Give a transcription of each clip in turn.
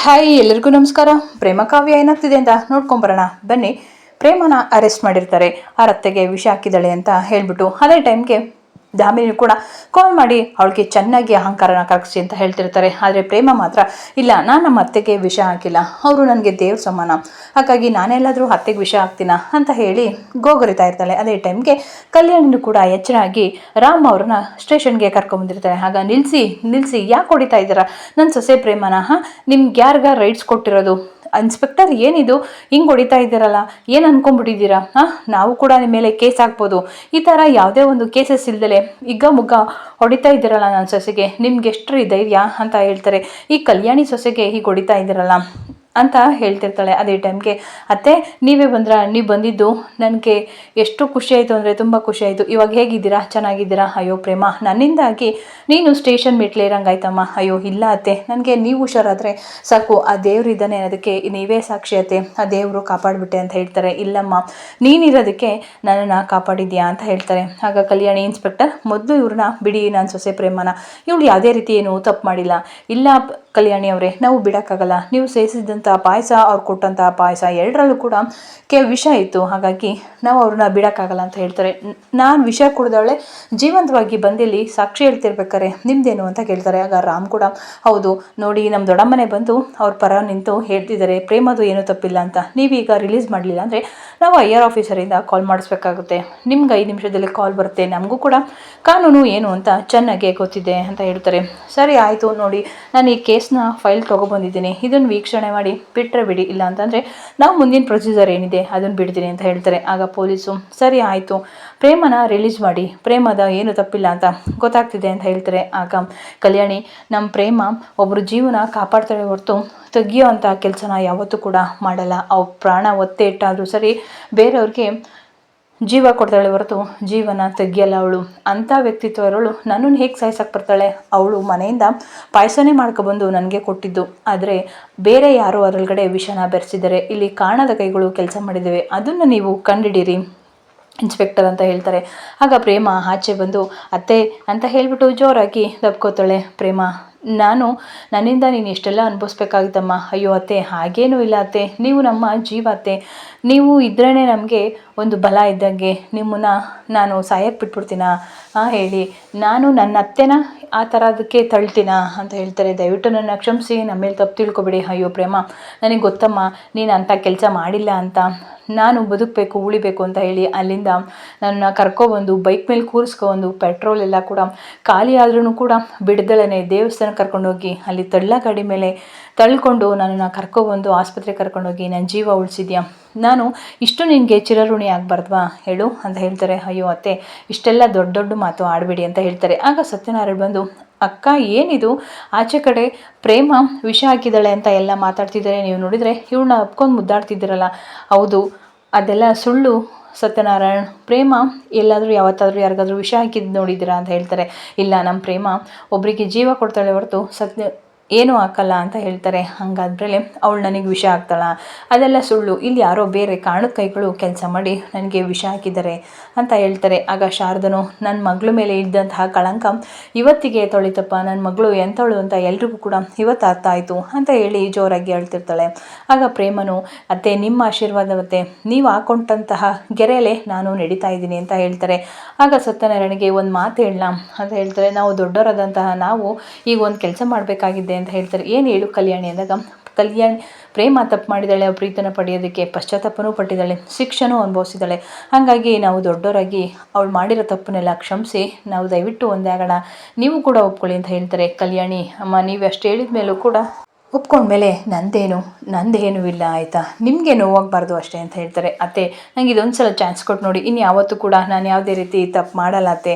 Hi ಎಲ್ಲರಿಗೂ ನಮಸ್ಕಾರ. ಪ್ರೇಮ ಕಾವ್ಯ ಏನಾಗ್ತಿದೆ ಅಂತ ನೋಡ್ಕೊಂಬರೋಣ ಬನ್ನಿ. ಪ್ರೇಮನ ಅರೆಸ್ಟ್ ಮಾಡಿರ್ತಾರೆ. ಆ ರತ್ತೆಗೆ ವಿಷ ಹಾಕಿದಳೆ ಅಂತ ಹೇಳ್ಬಿಟ್ಟು ಅದೇ ಟೈಮ್ಗೆ ದಾಮಿನಿ ಕೂಡ ಕಾಲ್ ಮಾಡಿ ಅವಳಿಗೆ ಚೆನ್ನಾಗಿ ಅಹಂಕಾರನ ಕರಗಿಸಿ ಅಂತ ಹೇಳ್ತಿರ್ತಾರೆ. ಆದರೆ ಪ್ರೇಮ ಮಾತ್ರ ಇಲ್ಲ, ನಾನು ನಮ್ಮ ಅತ್ತೆಗೆ ವಿಷ ಹಾಕಿಲ್ಲ, ಅವರು ನನಗೆ ದೇವ್ರ ಸಮಾನ, ಹಾಗಾಗಿ ನಾನೆಲ್ಲಾದರೂ ಅತ್ತೆಗೆ ವಿಷ ಹಾಕ್ತೀನ ಅಂತ ಹೇಳಿ ಗೋಗರಿತಾ ಇರ್ತಾಳೆ. ಅದೇ ಟೈಮ್ಗೆ ಕಲ್ಯಾಣಿನೂ ಕೂಡ ಎಚ್ಚರಾಗಿ ರಾಮ್ ಅವ್ರನ್ನ ಸ್ಟೇಷನ್ಗೆ ಕರ್ಕೊಂಬಂದಿರ್ತಾರೆ. ಆಗ ನಿಲ್ಲಿಸಿ ಯಾಕೆ ಹೊಡಿತಾ ಇದ್ದೀರಾ ನನ್ನ ಸೊಸೆ ಪ್ರೇಮನ? ನಿಮ್ಗೆ ಯಾರಿಗ ರೈಟ್ಸ್ ಕೊಟ್ಟಿರೋದು? ಇನ್ಸ್ಪೆಕ್ಟರ್ ಏನಿದು ಹಿಂಗೆ ಹೊಡಿತಾ ಇದ್ದೀರಲ್ಲ, ಏನು ಅನ್ಕೊಂಡ್ಬಿಟ್ಟಿದ್ದೀರಾ? ನಾವು ಕೂಡ ನಿಮ್ಮ ಮೇಲೆ ಕೇಸ್ ಹಾಕ್ಬೋದು. ಈ ಥರ ಯಾವುದೇ ಒಂದು ಕೇಸಸ್ ಇಲ್ದಲೆ ಈಗ ಮುಗ್ಗ ಹೊಡಿತಾ ಇದ್ದೀರಲ್ಲ ನನ್ನ ಸೊಸೆಗೆ, ನಿಮ್ಗೆ ಎಷ್ಟ್ರಿ ಧೈರ್ಯ ಅಂತ ಹೇಳ್ತಾರೆ. ಈ ಕಲ್ಯಾಣಿ ಸೊಸೆಗೆ ಹೀಗೆ ಹೊಡಿತಾ ಇದ್ದೀರಲ್ಲ ಅಂತ ಹೇಳ್ತಿರ್ತಾಳೆ. ಅದೇ ಟೈಮ್ಗೆ ಅತ್ತೆ ನೀವೇ ನೀವು ಬಂದಿದ್ದು ನನಗೆ ಎಷ್ಟು ಖುಷಿ ಆಯಿತು ಅಂದರೆ ತುಂಬ ಖುಷಿ ಆಯಿತು. ಇವಾಗ ಹೇಗಿದ್ದೀರಾ? ಚೆನ್ನಾಗಿದ್ದೀರಾ? ಅಯ್ಯೋ ಪ್ರೇಮ, ನನ್ನಿಂದಾಗಿ ನೀನು ಸ್ಟೇಷನ್ ಮೆಟ್ಲೇರಂಗಾಯ್ತಮ್ಮ. ಅಯ್ಯೋ ಇಲ್ಲ ಅತ್ತೆ, ನನಗೆ ನೀವು ಹುಷಾರಾದರೆ ಸಾಕು, ಆ ದೇವ್ರು ಇದ್ದಾನೆ ಅದಕ್ಕೆ ನೀವೇ ಸಾಕ್ಷಿ ಅತ್ತೆ, ಆ ದೇವರು ಕಾಪಾಡಿಬಿಟ್ಟೆ ಅಂತ ಹೇಳ್ತಾರೆ. ಇಲ್ಲಮ್ಮ, ನೀನಿರೋದಕ್ಕೆ ನನ್ನನ್ನು ಕಾಪಾಡಿದ್ಯಾ ಅಂತ ಹೇಳ್ತಾರೆ. ಆಗ ಕಲ್ಯಾಣಿ ಇನ್ಸ್ಪೆಕ್ಟರ್ ಮೊದಲು ಇವ್ರನ್ನ ಬಿಡಿ, ನಾನು ಸೊಸೆ ಪ್ರೇಮನ, ಇವಳು ಯಾವುದೇ ರೀತಿ ಏನು ತಪ್ಪು ಮಾಡಿಲ್ಲ. ಇಲ್ಲ ಕಲ್ಯಾಣಿ ಅವರೇ, ನಾವು ಬಿಡೋಕ್ಕಾಗಲ್ಲ, ನೀವು ಸೇರಿಸಿದಂಥ ಪಾಯಸ, ಅವ್ರು ಕೊಟ್ಟಂಥ ಪಾಯಸ ಎರಡರಲ್ಲೂ ಕೂಡ ವಿಷ ಇತ್ತು, ಹಾಗಾಗಿ ನಾವು ಅವ್ರನ್ನ ಬಿಡೋಕ್ಕಾಗಲ್ಲ ಅಂತ ಹೇಳ್ತಾರೆ. ನಾನು ವಿಷ ಕುಡ್ದವಳೆ ಜೀವಂತವಾಗಿ ಬಂದಿಲ್ಲಿ ಸಾಕ್ಷಿ ಹೇಳ್ತಿರ್ಬೇಕಾರೆ ನಿಮ್ದೇನು ಅಂತ ಕೇಳ್ತಾರೆ. ಆಗ ರಾಮ್ ಕೂಡ ಹೌದು ನೋಡಿ, ನಮ್ಮ ದೊಡ್ಡಮ್ಮನೆ ಬಂದು ಅವ್ರ ಪರ ನಿಂತು ಹೇಳ್ತಿದ್ದಾರೆ ಪ್ರೇಮದು ಏನೂ ತಪ್ಪಿಲ್ಲ ಅಂತ. ನೀವೀಗ ರಿಲೀಸ್ ಮಾಡಲಿಲ್ಲ ಅಂದರೆ ನಾವು IR ಆಫೀಸರಿಂದ ಕಾಲ್ ಮಾಡಿಸ್ಬೇಕಾಗುತ್ತೆ. ನಿಮ್ಗೆ 5 ನಿಮಿಷದಲ್ಲಿ ಕಾಲ್ ಬರುತ್ತೆ, ನಮಗೂ ಕೂಡ ಕಾನೂನು ಏನು ಅಂತ ಚೆನ್ನಾಗೇ ಗೊತ್ತಿದೆ ಅಂತ ಹೇಳ್ತಾರೆ. ಸರಿ ಆಯಿತು ನೋಡಿ, ನಾನು ಈ ಕೇಸ್ನ ಫೈಲ್ ತೊಗೊಬಂದಿದ್ದೀನಿ, ಇದನ್ನು ವೀಕ್ಷಣೆ ಮಾಡಿ ಬಿಟ್ಟರೆ ಬಿಡಿ, ಇಲ್ಲ ಅಂತಂದರೆ ನಾವು ಮುಂದಿನ ಪ್ರೊಸೀಜರ್ ಏನಿದೆ ಅದನ್ನು ಬಿಡ್ತೀನಿ ಅಂತ ಹೇಳ್ತಾರೆ. ಆಗ ಪೊಲೀಸು ಸರಿ ಆಯಿತು, ಪ್ರೇಮನ ರಿಲೀಸ್ ಮಾಡಿ, ಪ್ರೇಮದ ಏನು ತಪ್ಪಿಲ್ಲ ಅಂತ ಗೊತ್ತಾಗ್ತಿದೆ ಅಂತ ಹೇಳ್ತಾರೆ. ಆಗ ಕಲ್ಯಾಣಿ, ನಮ್ಮ ಪ್ರೇಮ ಒಬ್ಬರು ಜೀವನ ಕಾಪಾಡ್ತಾಳೆ ಹೊರತು ತೆಗಿಯೋ ಅಂಥ ಕೆಲಸನ ಯಾವತ್ತೂ ಕೂಡ ಮಾಡಲ್ಲ. ಅವು ಪ್ರಾಣ ಒತ್ತೆ ಇಟ್ಟಾದರೂ ಸರಿ ಬೇರೆಯವ್ರಿಗೆ ಜೀವ ಕೊಡ್ತಾಳೆ ಹೊರತು ಜೀವನ ತೆಗಿಯಲ್ಲ. ಅವಳು ಅಂಥ ವ್ಯಕ್ತಿತ್ವ ಇರೋಳು ನನ್ನನ್ನು ಹೇಗೆ ಸಾಯ್ಸಕ್ಕೆ ಬರ್ತಾಳೆ? ಅವಳು ಮನೆಯಿಂದ ಪಾಯಸನೇ ಮಾಡ್ಕೊಬಂದು ನನಗೆ ಕೊಟ್ಟಿದ್ದು, ಆದರೆ ಬೇರೆ ಯಾರೋ ಅದರೊಳಗಡೆ ವಿಷನ ಬೆರೆಸಿದ್ದಾರೆ, ಇಲ್ಲಿ ಕಾಣದ ಕೈಗಳು ಕೆಲಸ ಮಾಡಿದ್ದೇವೆ, ಅದನ್ನು ನೀವು ಕಂಡಿಡೀರಿ ಇನ್ಸ್ಪೆಕ್ಟರ್ ಅಂತ ಹೇಳ್ತಾರೆ. ಆಗ ಪ್ರೇಮ ಆಚೆ ಬಂದು ಅತ್ತೆ ಅಂತ ಹೇಳಿಬಿಟ್ಟು ಜೋರಾಗಿ ದಬ್ಕೋತಾಳೆ. ಪ್ರೇಮ, ನನ್ನಿಂದ ನೀನು ಇಷ್ಟೆಲ್ಲ ಅನುಭವಿಸ್ಬೇಕಾಗಿತ್ತಮ್ಮ. ಅಯ್ಯೋ ಅತ್ತೆ, ಹಾಗೇನೂ ಇಲ್ಲ ಅತ್ತೆ, ನೀವು ನಮ್ಮ ಜೀವ ಅತ್ತೆ, ನೀವು ಇದ್ರೇ ನಮಗೆ ಒಂದು ಬಲ ಇದ್ದಂಗೆ, ನಿಮ್ಮನ್ನು ನಾನು ಸಾಯಕ್ಕೆ ಬಿಟ್ಬಿಡ್ತೀನ ಹೇಳಿ, ನಾನು ನನ್ನ ಅತ್ತೆನ ಆ ಥರ ಅದಕ್ಕೆ ತಳ್ತೀನ ಅಂತ ಹೇಳ್ತಾರೆ. ದಯವಿಟ್ಟು ನನ್ನ ಕ್ಷಮಿಸಿ, ನಮ್ಮ ಮೇಲೆ ತಪ್ಪು ತಿಳ್ಕೊಬೇಡಿ. ಅಯ್ಯೋ ಪ್ರೇಮ, ನನಗೆ ಗೊತ್ತಮ್ಮ ನೀನು ಅಂಥ ಕೆಲಸ ಮಾಡಿಲ್ಲ ಅಂತ, ನಾನು ಬದುಕಬೇಕು ಉಳಿಬೇಕು ಅಂತ ಹೇಳಿ ಅಲ್ಲಿಂದ ನನ್ನ ಕರ್ಕೊಬಂದು ಬೈಕ್ ಮೇಲೆ ಕೂರಿಸ್ಕೊಂಡು ಪೆಟ್ರೋಲ್ ಎಲ್ಲ ಕೂಡ ಖಾಲಿ ಆದ್ರೂ ಕೂಡ ಬಿಡ್ದಳನೆ ದೇವಸ್ಥಾನ ಕರ್ಕೊಂಡೋಗಿ ಅಲ್ಲಿ ತಳ್ಳ ಗಾಡಿ ಮೇಲೆ ತಳ್ಕೊಂಡು ನನ್ನನ್ನು ಕರ್ಕೊಬಂದು ಆಸ್ಪತ್ರೆಗೆ ಕರ್ಕೊಂಡೋಗಿ ನನ್ನ ಜೀವ ಉಳಿಸಿದ್ಯಾ, ನಾನು ಇಷ್ಟು ನಿನಗೆ ಚಿರಋಣಿ ಆಗಬಾರ್ದ್ವಾ ಹೇಳು ಅಂತ ಹೇಳ್ತಾರೆ. ಅಯ್ಯೋ ಅತ್ತೆ, ಇಷ್ಟೆಲ್ಲ ದೊಡ್ಡ ದೊಡ್ಡ ಮಾತು ಆಡಬೇಡಿ ಅಂತ ಹೇಳ್ತಾರೆ. ಆಗ ಸತ್ಯನಾರಾಯಣ ಬಂದು ಅಕ್ಕ ಏನಿದು, ಆಚೆ ಕಡೆ ಪ್ರೇಮ ವಿಷ ಹಾಕಿದ್ದಾಳೆ ಅಂತ ಎಲ್ಲ ಮಾತಾಡ್ತಿದ್ದಾರೆ, ನೀವು ನೋಡಿದರೆ ಇವಳನ್ನ ಒಪ್ಕೊಂಡು ಮುದ್ದಾಡ್ತಿದ್ದೀರಲ್ಲ, ಹೌದು ಅದೆಲ್ಲ ಸುಳ್ಳು ಸತ್ಯನಾರಾಯಣ್, ಪ್ರೇಮ ಎಲ್ಲಾದರೂ ಯಾವತ್ತಾದರೂ ಯಾರಿಗಾದ್ರೂ ವಿಷ ಹಾಕಿದ್ದು ನೋಡಿದ್ದೀರಾ ಅಂತ ಹೇಳ್ತಾರೆ. ಇಲ್ಲ, ನಮ್ಮ ಪ್ರೇಮ ಒಬ್ಬರಿಗೆ ಜೀವ ಕೊಡ್ತಾಳೆ ಹೊರತು ಏನೂ ಹಾಕಲ್ಲ ಅಂತ ಹೇಳ್ತಾರೆ. ಹಾಗಾದ್ಮೇಲೆ ಅವಳು ನನಗೆ ವಿಷ ಹಾಕ್ತಾಳ, ಅದೆಲ್ಲ ಸುಳ್ಳು, ಇಲ್ಲಿ ಯಾರೋ ಬೇರೆ ಕಾರಣದ ಕೈಗಳು ಕೆಲಸ ಮಾಡಿ ನನಗೆ ವಿಷ ಹಾಕಿದ್ದಾರೆ ಅಂತ ಹೇಳ್ತಾರೆ. ಆಗ ಶಾರದನು, ನನ್ನ ಮಗಳ ಮೇಲೆ ಇದ್ದಂತಹ ಕಳಂಕ ಇವತ್ತಿಗೆ ತೊಳಿತಪ್ಪ, ನನ್ನ ಮಗಳು ಎಂಥವಳು ಅಂತ ಎಲ್ರಿಗೂ ಕೂಡ ಇವತ್ತು ಅರ್ಥ ಆಯಿತು ಅಂತ ಹೇಳಿ ಜೋರಾಗಿ ಹೇಳ್ತಿರ್ತಾಳೆ. ಆಗ ಪ್ರೇಮನು ಅತ್ತೆ ನಿಮ್ಮ ಆಶೀರ್ವಾದವತ್ತೆ, ನೀವು ಹಾಕೊಂಡಂತಹ ಗೆರೆಯಲ್ಲೇ ನಾನು ನಡೀತಾ ಇದ್ದೀನಿ ಅಂತ ಹೇಳ್ತಾರೆ. ಆಗ ಸತ್ಯನಾರಾಯಣಿಗೆ ಒಂದು ಮಾತು ಹೇಳೋಣ ಅಂತ ಹೇಳ್ತಾರೆ. ನಾವು ದೊಡ್ಡವರಾದಂತಹ ನಾವು ಈಗ ಒಂದು ಕೆಲಸ ಮಾಡಬೇಕಾಗಿದೆ ಅಂತ ಹೇಳ್ತಾರೆ. ಏನು ಹೇಳು ಕಲ್ಯಾಣಿ ಅಂದಾಗ, ಕಲ್ಯಾಣಿ ಪ್ರೇಮ ತಪ್ಪು ಮಾಡಿದ್ದಾಳೆ, ಪ್ರೀತನ ಪಡೆಯೋದಕ್ಕೆ ಪಶ್ಚಾತ್ತಾಪನೂ ಪಟ್ಟಿದ್ದಾಳೆ, ಶಿಕ್ಷೆನೂ ಅನುಭವಿಸಿದ್ದಾಳೆ, ಹಾಗಾಗಿ ನಾವು ದೊಡ್ಡವರಾಗಿ ಅವಳು ಮಾಡಿರೋ ತಪ್ಪನ್ನೆಲ್ಲ ಕ್ಷಮಿಸಿ ನಾವು ದಯವಿಟ್ಟು ಒಂದೇ ಆಗೋಣ, ನೀವು ಕೂಡ ಒಪ್ಕೊಳ್ಳಿ ಅಂತ ಹೇಳ್ತಾರೆ. ಕಲ್ಯಾಣಿ, ಅಮ್ಮ ನೀವು ಅಷ್ಟು ಹೇಳಿದ ಮೇಲೂ ಕೂಡ ಒಪ್ಕೊಂಡ್ಮೇಲೆ ನಂದೇನೂ ಇಲ್ಲ ಆಯಿತಾ, ನಿಮಗೆ ನೋವಾಗಬಾರ್ದು ಅಷ್ಟೇ ಅಂತ ಹೇಳ್ತಾರೆ. ಅತ್ತೆ ನನಗೆ ಇದೊಂದು ಸಲ ಚಾನ್ಸ್ ಕೊಟ್ಟು ನೋಡಿ, ಇನ್ನು ಯಾವತ್ತೂ ಕೂಡ ನಾನು ಯಾವುದೇ ರೀತಿ ತಪ್ಪು ಮಾಡಲ್ಲ ಅತ್ತೆ,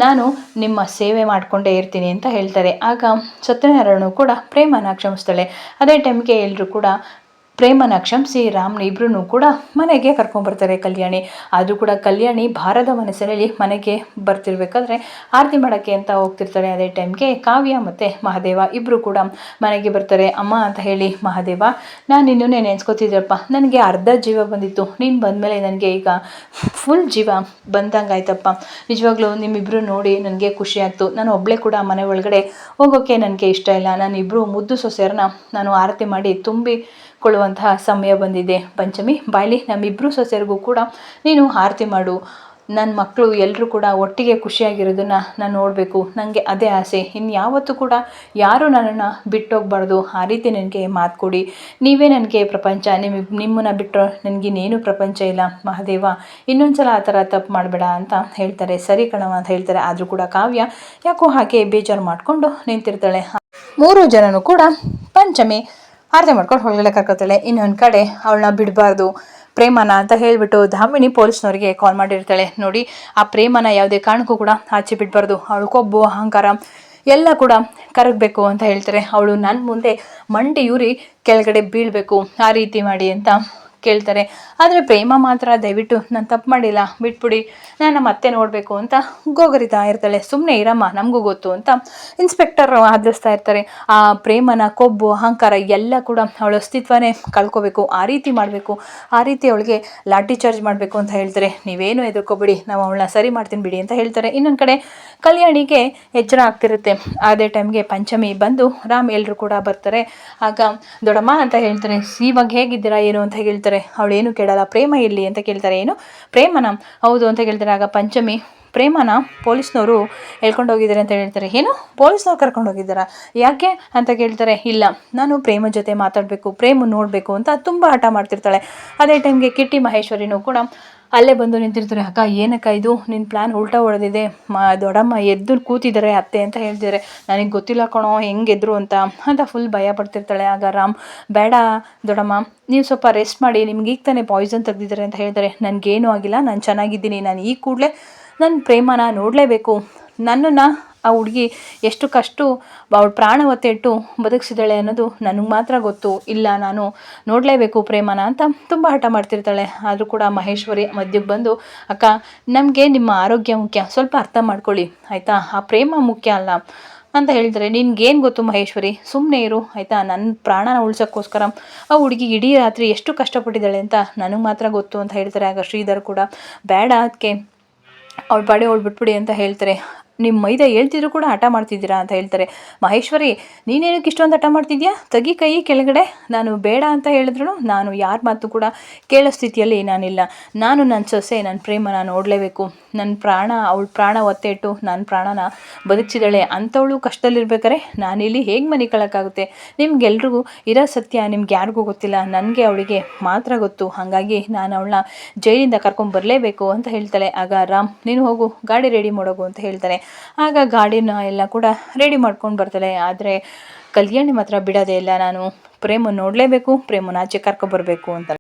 ನಾನು ನಿಮ್ಮ ಸೇವೆ ಮಾಡಿಕೊಂಡೇ ಇರ್ತೀನಿ ಅಂತ ಹೇಳ್ತಾರೆ. ಆಗ ಸತ್ಯನಾರಾಯಣ ಕೂಡ ಪ್ರೇಮನ ಕ್ಷಮಿಸ್ತಾಳೆ. ಅದೇ ಟೈಮ್ಗೆ ಎಲ್ಲರೂ ಕೂಡ ಪ್ರೇಮನ ಕ್ಷಮಿಸಿ ರಾಮ್ನ ಇಬ್ಬರೂ ಕೂಡ ಮನೆಗೆ ಕರ್ಕೊಂಡ್ಬರ್ತಾರೆ ಕಲ್ಯಾಣಿ. ಆದರೂ ಕೂಡ ಕಲ್ಯಾಣಿ ಭಾರದ ಮನಸ್ಸಿನಲ್ಲಿ ಮನೆಗೆ ಬರ್ತಿರ್ಬೇಕಾದ್ರೆ ಆರತಿ ಮಾಡೋಕ್ಕೆ ಅಂತ ಹೋಗ್ತಿರ್ತಾರೆ. ಅದೇ ಟೈಮ್ಗೆ ಕಾವ್ಯ ಮತ್ತು ಮಹಾದೇವ ಇಬ್ಬರು ಕೂಡ ಮನೆಗೆ ಬರ್ತಾರೆ. ಅಮ್ಮ ಅಂತ ಹೇಳಿ ಮಹಾದೇವ, ನಾನು ನಿನ್ನನ್ನೇ ನೆನೆಸ್ಕೊತಿದ್ದಪ್ಪ, ನನಗೆ ಅರ್ಧ ಜೀವ ಬಂದಿತ್ತು, ನೀನು ಬಂದಮೇಲೆ ನನಗೆ ಈಗ ಫುಲ್ ಜೀವ ಬಂದಂಗೆ ಆಯ್ತಪ್ಪ. ನಿಜವಾಗ್ಲೂ ನಿಮ್ಮಿಬ್ಬರು ನೋಡಿ ನನಗೆ ಖುಷಿ ಆಯಿತು. ನಾನು ಒಬ್ಬಳೇ ಕೂಡ ಮನೆ ಒಳಗಡೆ ಹೋಗೋಕ್ಕೆ ನನಗೆ ಇಷ್ಟ ಇಲ್ಲ. ನಾನು ಇಬ್ಬರು ಮುದ್ದು ಸೊಸೆಯರನ್ನ ನಾನು ಆರತಿ ಮಾಡಿ ತುಂಬಿಕೊಳ್ಳುವಂತಹ ಸಮಯ ಬಂದಿದೆ. ಪಂಚಮಿ ಬಾಯ್ಲಿ, ನಮ್ಮಿಬ್ಬರು ಸೊಸೆಯರಿಗೂ ಕೂಡ ನೀನು ಆರತಿ ಮಾಡು. ನನ್ನ ಮಕ್ಕಳು ಎಲ್ಲರೂ ಕೂಡ ಒಟ್ಟಿಗೆ ಖುಷಿಯಾಗಿರೋದನ್ನು ನಾನು ನೋಡಬೇಕು. ನನಗೆ ಅದೇ ಆಸೆ. ಇನ್ಯಾವತ್ತೂ ಕೂಡ ಯಾರೂ ನನ್ನನ್ನು ಬಿಟ್ಟೋಗ್ಬಾರ್ದು. ಆ ರೀತಿ ನನಗೆ ಮಾತು ಕೊಡಿ. ನೀವೇ ನನಗೆ ಪ್ರಪಂಚ. ನಿಮ್ಮನ್ನು ಬಿಟ್ಟರೆ ನನಗಿನ್ನೇನು ಪ್ರಪಂಚ ಇಲ್ಲ. ಮಹಾದೇವ, ಇನ್ನೊಂದು ಸಲ ಆ ಥರ ತಪ್ಪು ಮಾಡಬೇಡ ಅಂತ ಹೇಳ್ತಾರೆ. ಸರಿ ಕಣವ ಅಂತ ಹೇಳ್ತಾರೆ. ಆದರೂ ಕೂಡ ಕಾವ್ಯ ಯಾಕೋ ಹಾಗೆ ಬೇಜಾರು ಮಾಡಿಕೊಂಡು ನಿಂತಿರ್ತಾಳೆ. 3 ಜನನೂ ಕೂಡ ಪಂಚಮಿ ಆರತಿ ಮಾಡ್ಕೊಂಡು ಹೊರಗಡೆ ಕರ್ಕೊತಾಳೆ. ಇನ್ನೊಂದು ಕಡೆ ಅವಳನ್ನ ಬಿಡಬಾರ್ದು ಪ್ರೇಮನ ಅಂತ ಹೇಳಿಬಿಟ್ಟು ಧಾಮಿನಿ ಪೊಲೀಸ್ನವರಿಗೆ ಕಾಲ್ ಮಾಡಿರ್ತಾಳೆ. ನೋಡಿ, ಆ ಪ್ರೇಮನ ಯಾವುದೇ ಕಾರಣಕ್ಕೂ ಕೂಡ ಆಚೆ ಬಿಡಬಾರ್ದು. ಅವಳು ಕೊಬ್ಬು ಅಹಂಕಾರ ಎಲ್ಲ ಕೂಡ ಕರಗಬೇಕು ಅಂತ ಹೇಳ್ತಾರೆ. ಅವಳು ನನ್ನ ಮುಂದೆ ಮಂಡಿಯೂರಿ ಕೆಳಗಡೆ ಬೀಳಬೇಕು, ಆ ರೀತಿ ಮಾಡಿ ಅಂತ ಕೇಳ್ತಾರೆ. ಆದರೆ ಪ್ರೇಮ ಮಾತ್ರ ದಯವಿಟ್ಟು ನಾನು ತಪ್ಪು ಮಾಡಿಲ್ಲ, ಬಿಟ್ಬಿಡಿ, ನಾನು ಮತ್ತೆ ನೋಡಬೇಕು ಅಂತ ಗೋಗರಿತಾ ಇರ್ತಾಳೆ. ಸುಮ್ಮನೆ ಇರಮ್ಮ, ನಮಗೂ ಗೊತ್ತು ಅಂತ ಇನ್ಸ್ಪೆಕ್ಟರ್ ಆಧರಿಸ್ತಾ ಇರ್ತಾರೆ. ಆ ಪ್ರೇಮನ ಕೊಬ್ಬು ಅಹಂಕಾರ ಎಲ್ಲ ಕೂಡ ಅವಳ ಅಸ್ತಿತ್ವನೇ ಕಳ್ಕೋಬೇಕು, ಆ ರೀತಿ ಮಾಡಬೇಕು, ಆ ರೀತಿ ಅವಳಿಗೆ ಲಾಠಿ ಚಾರ್ಜ್ ಮಾಡಬೇಕು ಅಂತ ಹೇಳ್ತಾರೆ. ನೀವೇನು ಎದುರ್ಕೋಬಿಡಿ, ನಾವು ಅವಳನ್ನ ಸರಿ ಮಾಡ್ತೀನಿ ಬಿಡಿ ಅಂತ ಹೇಳ್ತಾರೆ. ಇನ್ನೊಂದು ಕಡೆ ಕಲ್ಯಾಣಿಗೆ ಎಚ್ಚರ ಆಗ್ತಿರುತ್ತೆ. ಅದೇ ಟೈಮ್ಗೆ ಪಂಚಮಿ ಬಂದು ರಾಮ್ ಎಲ್ಲರೂ ಕೂಡ ಬರ್ತಾರೆ. ಆಗ ದೊಡ್ಡಮ್ಮ ಅಂತ ಹೇಳ್ತಾರೆ, ಇವಾಗ ಹೇಗಿದ್ದೀರಾ ಏನು ಅಂತ ಹೇಳ್ತಾರೆ. ಅವಳೇನು ಕೇಳಲ್ಲ. ಪ್ರೇಮ ಎಲ್ಲಿ ಅಂತ ಕೇಳ್ತಾರೆ. ಏನು ಪ್ರೇಮನ? ಹೌದು ಅಂತ ಕೇಳ್ತಾರೆ. ಆಗ ಪಂಚಮಿ, ಪ್ರೇಮನ ಪೊಲೀಸ್ನವರು ಹೇಳ್ಕೊಂಡೋಗಿದ್ದಾರೆ ಅಂತ ಹೇಳ್ತಾರೆ. ಏನು ಪೊಲೀಸ್ನವ್ರು ಕರ್ಕೊಂಡೋಗಿದ್ದಾರಾ? ಯಾಕೆ ಅಂತ ಕೇಳ್ತಾರೆ. ಇಲ್ಲ, ನಾನು ಪ್ರೇಮ ಜೊತೆ ಮಾತಾಡಬೇಕು, ಪ್ರೇಮ ನೋಡಬೇಕು ಅಂತ ತುಂಬ ಹಠ ಮಾಡ್ತಿರ್ತಾಳೆ. ಅದೇ ಟೈಮ್ಗೆ ಕಿಟ್ಟಿ ಮಹೇಶ್ವರಿನೂ ಕೂಡ ಅಲ್ಲೇ ಬಂದು ನಿಂತಿರ್ತಾರೆ. ಅಕ್ಕ, ಏನಕ್ಕ ಇದು, ನಿನ್ನ ಪ್ಲ್ಯಾನ್ ಉಲ್ಟಾ ಹೊಡೆದಿದೆ, ದೊಡ್ಡಮ್ಮ ಎದ್ದು ಕೂತಿದ್ದಾರೆ ಅತ್ತೆ ಅಂತ ಹೇಳ್ತಿದ್ದಾರೆ. ನನಗೆ ಗೊತ್ತಿಲ್ಲ ಕಣೋ ಹೆಂಗೆದ್ರು ಅಂತ ಫುಲ್ ಭಯ ಪಡ್ತಿರ್ತಾಳೆ. ಆಗ ರಾಮ್, ಬೇಡ ದೊಡ್ಡಮ್ಮ, ನೀವು ಸ್ವಲ್ಪ ರೆಸ್ಟ್ ಮಾಡಿ, ನಿಮ್ಗೆ ಈಗ ತಾನೇ ಪಾಯ್ಸನ್ ತೆಗೆದಿದ್ದಾರೆ ಅಂತ ಹೇಳ್ತಾರೆ. ನನಗೇನೂ ಆಗಿಲ್ಲ, ನಾನು ಚೆನ್ನಾಗಿದ್ದೀನಿ. ನಾನು ಈ ಕೂಡಲೇ ನನ್ನ ಪ್ರೇಮನ ನೋಡಲೇಬೇಕು. ನನ್ನನ್ನು ಆ ಹುಡುಗಿ ಎಷ್ಟು ಕಷ್ಟ ಅವಳು ಪ್ರಾಣ ಒತ್ತೆ ಇಟ್ಟು ಬದುಕಿಸಿದಾಳೆ ಅನ್ನೋದು ನನಗೆ ಮಾತ್ರ ಗೊತ್ತು. ಇಲ್ಲ, ನಾನು ನೋಡಲೇಬೇಕು ಪ್ರೇಮನ ಅಂತ ತುಂಬ ಹಠ ಮಾಡ್ತಿರ್ತಾಳೆ. ಆದರೂ ಕೂಡ ಮಹೇಶ್ವರಿ ಮಧ್ಯಕ್ಕೆ ಬಂದು, ಅಕ್ಕ, ನಮಗೆ ನಿಮ್ಮ ಆರೋಗ್ಯ ಮುಖ್ಯ, ಸ್ವಲ್ಪ ಅರ್ಥ ಮಾಡ್ಕೊಳ್ಳಿ ಆಯಿತಾ, ಆ ಪ್ರೇಮ ಮುಖ್ಯ ಅಲ್ಲ ಅಂತ ಹೇಳ್ತಾರೆ. ನಿನ್ಗೇನು ಗೊತ್ತು ಮಹೇಶ್ವರಿ, ಸುಮ್ಮನೆ ಇರು ಆಯಿತಾ. ನನ್ನ ಪ್ರಾಣನ ಉಳ್ಸೋಕ್ಕೋಸ್ಕರ ಆ ಹುಡುಗಿ ಇಡೀ ರಾತ್ರಿ ಎಷ್ಟು ಕಷ್ಟಪಟ್ಟಿದ್ದಾಳೆ ಅಂತ ನನಗೆ ಮಾತ್ರ ಗೊತ್ತು ಅಂತ ಹೇಳ್ತಾರೆ. ಆಗ ಶ್ರೀಧರ್ ಕೂಡ, ಬೇಡ ಅದಕ್ಕೆ ಅವಳ ಪಾಡಿ ಅವಳು ಬಿಟ್ಬಿಡಿ ಅಂತ ಹೇಳ್ತಾರೆ. ನಿಮ್ಮ ಮೈದ ಹೇಳ್ತಿದ್ರು ಕೂಡ ಹಠ ಮಾಡ್ತಿದ್ದೀರಾ ಅಂತ ಹೇಳ್ತಾರೆ. ಮಹೇಶ್ವರಿ, ನೀನೇನಕ್ಕೆ ಇಷ್ಟೊಂದು ಹಠ ಮಾಡ್ತಿದ್ಯಾ? ತೆಗಿ ಕೈ ಕೆಳಗಡೆ. ನಾನು ಬೇಡ ಅಂತ ಹೇಳಿದ್ರು ನಾನು ಯಾರ ಮಾತು ಕೂಡ ಕೇಳೋ ಸ್ಥಿತಿಯಲ್ಲಿ ನಾನಿಲ್ಲ. ನಾನು ನನ್ನ ಸೊಸೆ, ನನ್ನ ಪ್ರೇಮನ ನೋಡಲೇಬೇಕು. ನನ್ನ ಪ್ರಾಣ, ಅವಳ ಪ್ರಾಣ ಒತ್ತೆ ಇಟ್ಟು ನನ್ನ ಪ್ರಾಣನ ಬದುಕಿಸಿದಾಳೆ. ಅಂಥವಳು ಕಷ್ಟದಲ್ಲಿರ್ಬೇಕಾರೆ ನಾನಿಲ್ಲಿ ಹೇಗೆ ಮನೆ ಕಳಕ್ಕಾಗುತ್ತೆ? ನಿಮ್ಗೆಲ್ರಿಗೂ ಇರೋ ಸತ್ಯ ನಿಮ್ಗೆ ಯಾರಿಗೂ ಗೊತ್ತಿಲ್ಲ, ನನಗೆ ಅವಳಿಗೆ ಮಾತ್ರ ಗೊತ್ತು. ಹಾಗಾಗಿ ನಾನು ಅವಳನ್ನ ಜೈಲಿಂದ ಕರ್ಕೊಂಬರಲೇಬೇಕು ಅಂತ ಹೇಳ್ತಾಳೆ. ಆಗ ರಾಮ್, ನೀನು ಹೋಗು, ಗಾಡಿ ರೆಡಿ ಮಾಡೋಗು ಅಂತ ಹೇಳ್ತಾರೆ. ಆಗ ಗಾಡಿನ ಎಲ್ಲ ಕೂಡ ರೆಡಿ ಮಾಡ್ಕೊಂಡು ಬರ್ತಾಳೆ. ಆದರೆ ಕಲ್ಯಾಣಿ ಮಾತ್ರ ಬಿಡೋದೇ ಇಲ್ಲ, ನಾನು ಪ್ರೇಮ ನೋಡಲೇಬೇಕು, ಪ್ರೇಮನ ಆಚೆ ಕರ್ಕೊಬರ್ಬೇಕು ಅಂತ.